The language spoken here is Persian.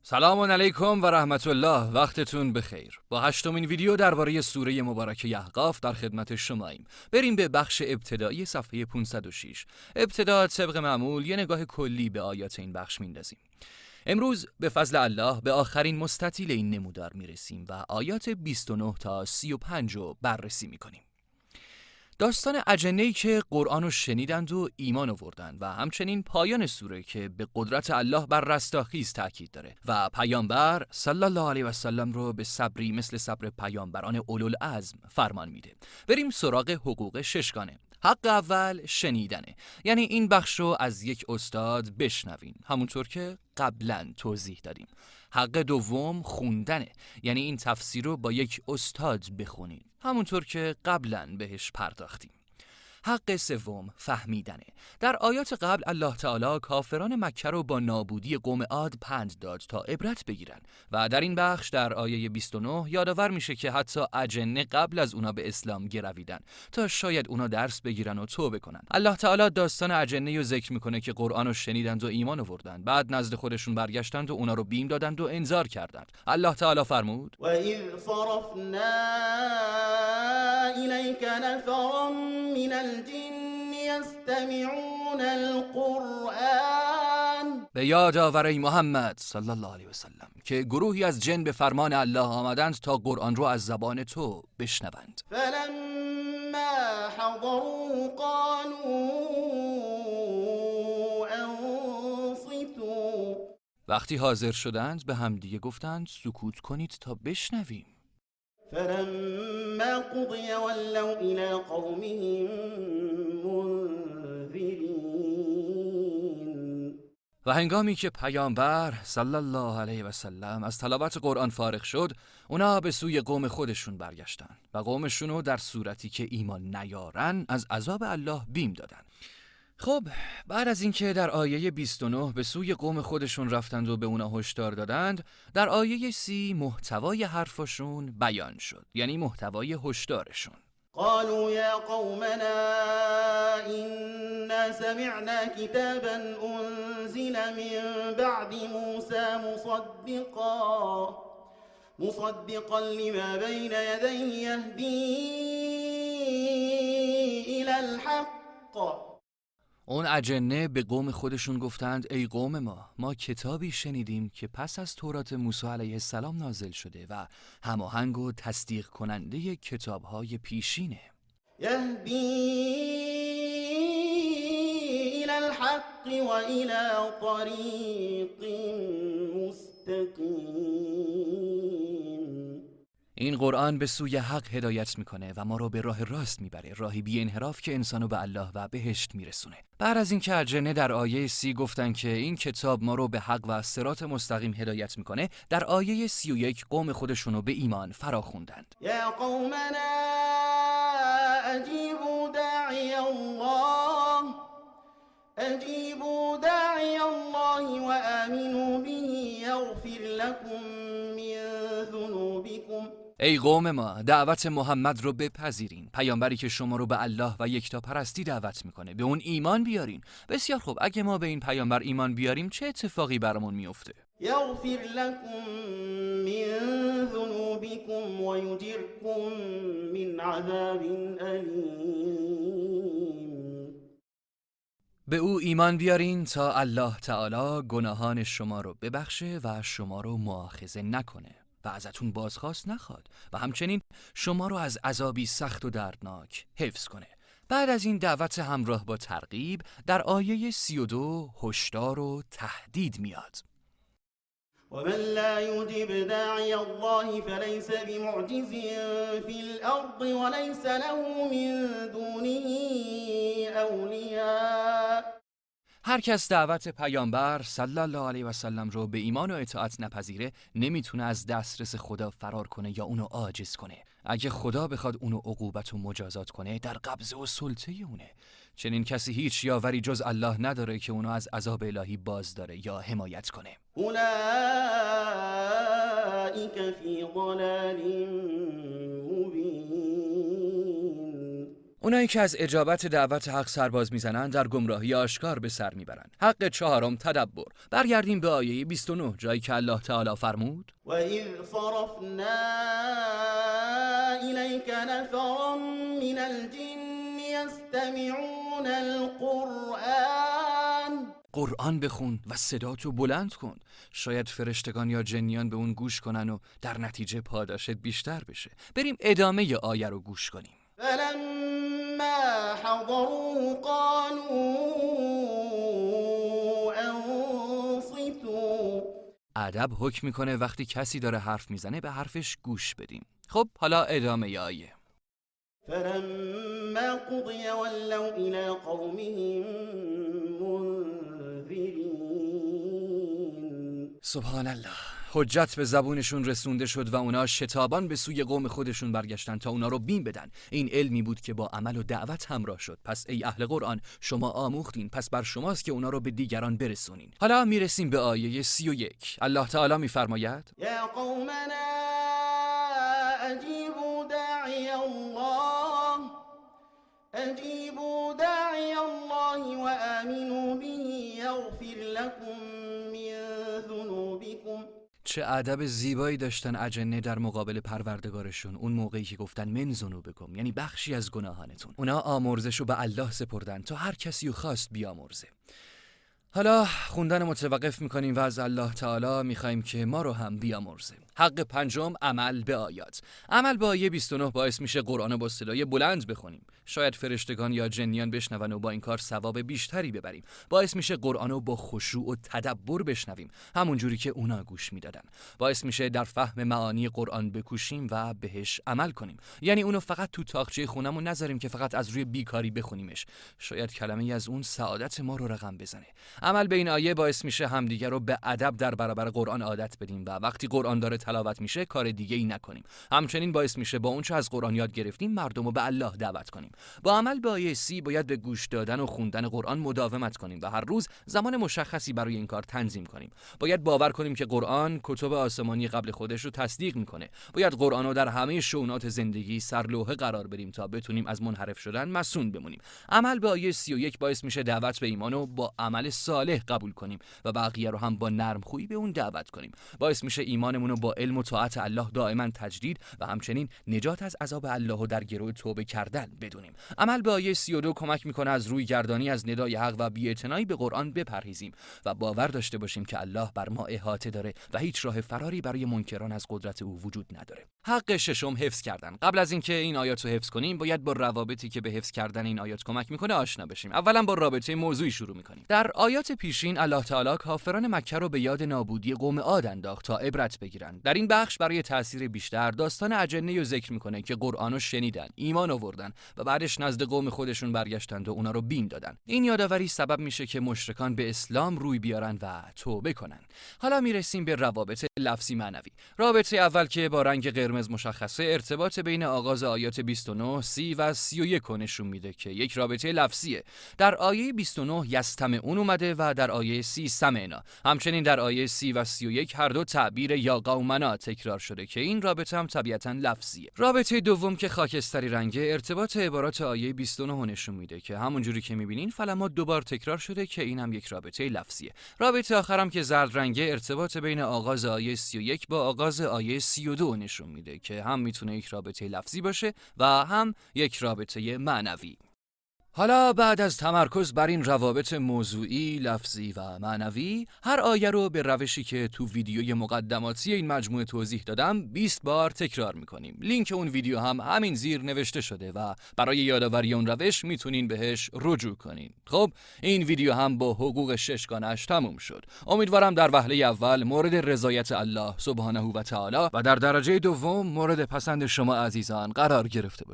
سلام علیکم و رحمت الله، وقتتون بخیر. با 8مین ویدیو درباره سوره مبارکه احقاف در خدمت شماییم. بریم به بخش ابتدایی صفحه 506. ابتدا طبق معمول یه نگاه کلی به آیات این بخش میندازیم. امروز به فضل الله به آخرین مستطیل این نمودار میرسیم و آیات 29 تا 35 رو بررسی میکنیم. داستان اجنه‌ای که قرآن رو شنیدند و ایمان آوردند و همچنین پایان سوره که به قدرت الله بر رستاخیز تاکید داره و پیامبر صلی الله علیه و سلم رو به صبری مثل صبر پیامبران اولوالعزم فرمان میده. بریم سراغ حقوق ششگانه. حق اول شنیدنه، یعنی این بخش رو از یک استاد بشنوین، همونطور که قبلا توضیح دادیم. حق دوم خوندنه، یعنی این تفسیر رو با یک استاد بخونید، همونطور که قبلا بهش پرداختیم. حق سوم فهمیدنه. در آیات قبل الله تعالی کافران مکه رو با نابودی قوم عاد پند داد تا عبرت بگیرن و در این بخش در آیه 29 یادآور میشه که حتی اجنه قبل از اونا به اسلام گرویدن تا شاید اونا درس بگیرن و توبه کنن. الله تعالی داستان اجنه رو ذکر میکنه که قرآن رو شنیدند و ایمان آوردند، بعد نزد خودشون برگشتند و اونا رو بیم دادند و انذار کردند. الله تعالی فرمود: و اذ صرفنا الیک نفرا من الجن یستمعون القرآن. به یاد آور ای محمد صلی الله علیه و سلم که گروهی از جن به فرمان الله آمدند تا قرآن رو از زبان تو بشنوند. فلما حضروا قالوا انصتوا. وقتی حاضر شدند به همدیگه گفتند سکوت کنید تا بشنویم. فلما قضی ولوا الی قومهم منذرین. و هنگامی که پیامبر صلی الله علیه و سلم از تلاوت قرآن فارغ شد، اونا به سوی قوم خودشون برگشتن و قومشون رو در صورتی که ایمان نیارن از عذاب الله بیم دادن. خب بعد از اینکه در آیه 29 به سوی قوم خودشون رفتند و به اونا هشدار دادند، در آیه 30 محتوای حرفشون بیان شد، یعنی محتوای هشدارشون. قالوا يا قومنا إنا سمعنا كتابا أنزل من بعد موسى مصدقا لما بين يديه يهدي إلى الحق. اون اجنه به قوم خودشون گفتند ای قوم ما کتابی شنیدیم که پس از تورات موسی علیه السلام نازل شده و هماهنگ و تصدیق کننده کتاب‌های پیشینه. يهدي إلى الحق وإلى طريق مستقيم. این قرآن به سوی حق هدایت میکنه و ما رو به راه راست میبره، راهی بی انحراف که انسانو به الله و بهشت میرسونه. بعد از اینکه اجنه در آیه 30 گفتن که این کتاب ما رو به حق و صراط مستقیم هدایت میکنه، در آیه 31 قوم خودشونو به ایمان فراخوندند. یا قومنا اجیبوا داعی الله و آمنوا به یغفر لكم من ذنوبكم. ای قوم ما، دعوت محمد رو بپذیرین، پیامبری که شما رو به الله و یکتاپرستی دعوت میکنه، به اون ایمان بیارین. بسیار خوب، اگه ما به این پیامبر ایمان بیاریم چه اتفاقی برامون میفته؟ یغفر لكم من ذنوبكم و یجركم من عذاب الیم. به او ایمان بیارین تا الله تعالی گناهان شما رو ببخشه و شما رو مؤاخذه نکنه و ازتون بازخواست نخواد و همچنین شما رو از عذابی سخت و دردناک حفظ کنه. بعد از این دعوت همراه با ترغیب، در آیه 32 هشدار و تهدید میاد. ومن لا يجب داعي الله فليس بمعجز في الأرض وليس له من دونه أولياء. هر کس دعوت پیامبر صلی الله علیه و سلم رو به ایمان و اطاعت نپذیره، نمیتونه از دسترس خدا فرار کنه یا اونو عاجز کنه. اگه خدا بخواد اونو عقوبت و مجازات کنه، در قبضه و سلطه اونه. چنین کسی هیچ یاوری جز الله نداره که اونو از عذاب الهی باز داره یا حمایت کنه. اولئک فی ضلال مبین. اونایی که از اجابت دعوت حق سرباز میزنن در گمراهی آشکار به سر میبرن. حق چهارم تدبر. برگردیم به آیه 29 جایی که الله تعالی فرمود وَإِذْ صَرَفْنَا إِلَيْكَ نَفَرًا مِنَ الْجِنِّ يَسْتَمِعُونَ الْقُرْآنَ. قرآن بخون و صداتو بلند کن. شاید فرشتگان یا جنیان به اون گوش کنن و در نتیجه پاداشت بیشتر بشه. بریم ادامه آیه رو گوش کنیم. فَلَمَّا حَضَرُوهُ قَالُوا أَنصِتُوا. ادب حکم میکنه وقتی کسی داره حرف میزنه به حرفش گوش بدیم. خب حالا ادامه آیه. فَلَمَّا قُضِيَ وَلَّوْا إِلَى قَوْمِهِم مُنذِرِينَ. سبحان الله. حجت به زبونشون رسونده شد و اونا شتابان به سوی قوم خودشون برگشتن تا اونا رو بین بدن. این علمی بود که با عمل و دعوت همراه شد. پس ای اهل قرآن شما آموختین، پس بر شماست که اونا رو به دیگران برسونین. حالا میرسیم به آیه 31. الله تعالی میفرماید یا قومنا اجیبوا داعی الله و آمنوا به یغفر لكم من ذنوبكم. چه ادب زیبایی داشتن اجنه در مقابل پروردگارشون اون موقعی که گفتن من ذنوبکم، یعنی بخشی از گناهانتون. اونا آمرزشو به الله سپردن تا هر کسی رو خواست بیامرزه. حالا خوندن متوقف میکنیم و از الله تعالی میخوایم که ما رو هم بیامرزه. حق پنجم عمل به آیات. عمل به آیه 29 باعث میشه قرآن با صدای بلند بخونیم. شاید فرشتگان یا جنیان بشنون و با این کار ثواب بیشتری ببریم. باعث میشه قرآن رو با خشوع و تدبر بشنویم، همون جوری که اونا گوش میدادن. باعث میشه در فهم معانی قرآن بکوشیم و بهش عمل کنیم. یعنی اونو فقط تو تاقچه خونمون نذاریم که فقط از روی بیکاری بخونیمش. شاید کلمه‌ای از اون سعادت ما رو رقم بزنه. عمل به این آیه باعث میشه همدیگه رو به ادب در برابر قرآن عادت بدیم و وقتی قرآن داره تلاوت میشه کار دیگه ای نکنیم. همچنین باعث میشه با اون چه از قرآن یاد گرفتیم مردم رو به الله دعوت کنیم. با عمل به آیه 30 باید به گوش دادن و خوندن قرآن مداومت کنیم و هر روز زمان مشخصی برای این کار تنظیم کنیم. باید باور کنیم که قرآن کتب آسمانی قبل خودش رو تصدیق میکنه. باید قرآن رو در همه شؤونات زندگی سرلوحه قرار بدیم تا بتونیم از منحرف شدن مصون بمونیم. عمل به آیه 31 باعث میشه دعوت به ایمان رو با عمل صالح قبول کنیم و بقیه رو هم با نرم خویی به اون دعوت کنیم. باعث میشه ایمانمون رو با علم و طاعت الله دائما تجدید و همچنین نجات از عذاب الله و در گرو توبه کردن بدونیم. عمل به آیه 32 کمک میکنه از روی گردانی از ندای حق و بی‌اعتنایی به قرآن بپرهیزیم و باور داشته باشیم که الله بر ما احاطه داره و هیچ راه فراری برای منکران از قدرت او وجود نداره. حق ششم حفظ کردن. قبل از اینکه این آیات رو حفظ کنیم باید با روابطی که به حفظ کردن این آیات کمک میکنه آشنا بشیم. اولا با رابطه موضوعی شروع میکنیم. در آیات پیشین الله تعالی کافران مکه رو به یاد نابودی قوم عاد انداخت تا عبرت بگیرن. در این بخش برای تأثیر بیشتر داستان اجنه رو ذکر میکنه که قرآنو شنیدن، ایمان آوردن و بعدش نزد قوم خودشون برگشتند و اونا رو بین دادن. این یادآوری سبب میشه که مشرکان به اسلام روی بیارن و توبه کنن. حالا میرسیم به روابط لفظی معنوی. رابطه اول که با رنگ قرمز مشخصه ارتباط بین آغاز آیات 29 30 و 31 نشون میده که یک رابطه لفظیه. در آیه 29 یستمعون اومده و در آیه 30 سمعنا. همچنین در آیه 30 و 31 هر دو تعبیر یا قومنا تکرار شده که این رابطه هم طبیعتاً لفظیه. رابطه دوم که خاکستری رنگه ارتباط عبارات آیه 29 نشون میده که همونجوری که میبینین فلما دوبار تکرار شده که این هم یک رابطه لفظیه. رابطه آخرم که زرد رنگه ارتباط بین آغاز آیه 31 با آغاز آیه 32 نشون میده که هم میتونه یک رابطه لفظی باشه و هم یک رابطه معنوی. حالا بعد از تمرکز بر این روابط موضوعی، لفظی و معنوی، هر آیه رو به روشی که تو ویدیوی مقدماتی این مجموعه توضیح دادم 20 بار تکرار میکنیم. لینک اون ویدیو هم همین زیر نوشته شده و برای یادآوری اون روش میتونین بهش رجوع کنین. خب این ویدیو هم با حقوق 6 گانش تموم شد. امیدوارم در وهله اول مورد رضایت الله سبحانه و تعالی و در درجه دوم مورد پسند شما عزیزان قرار گرفته باشه.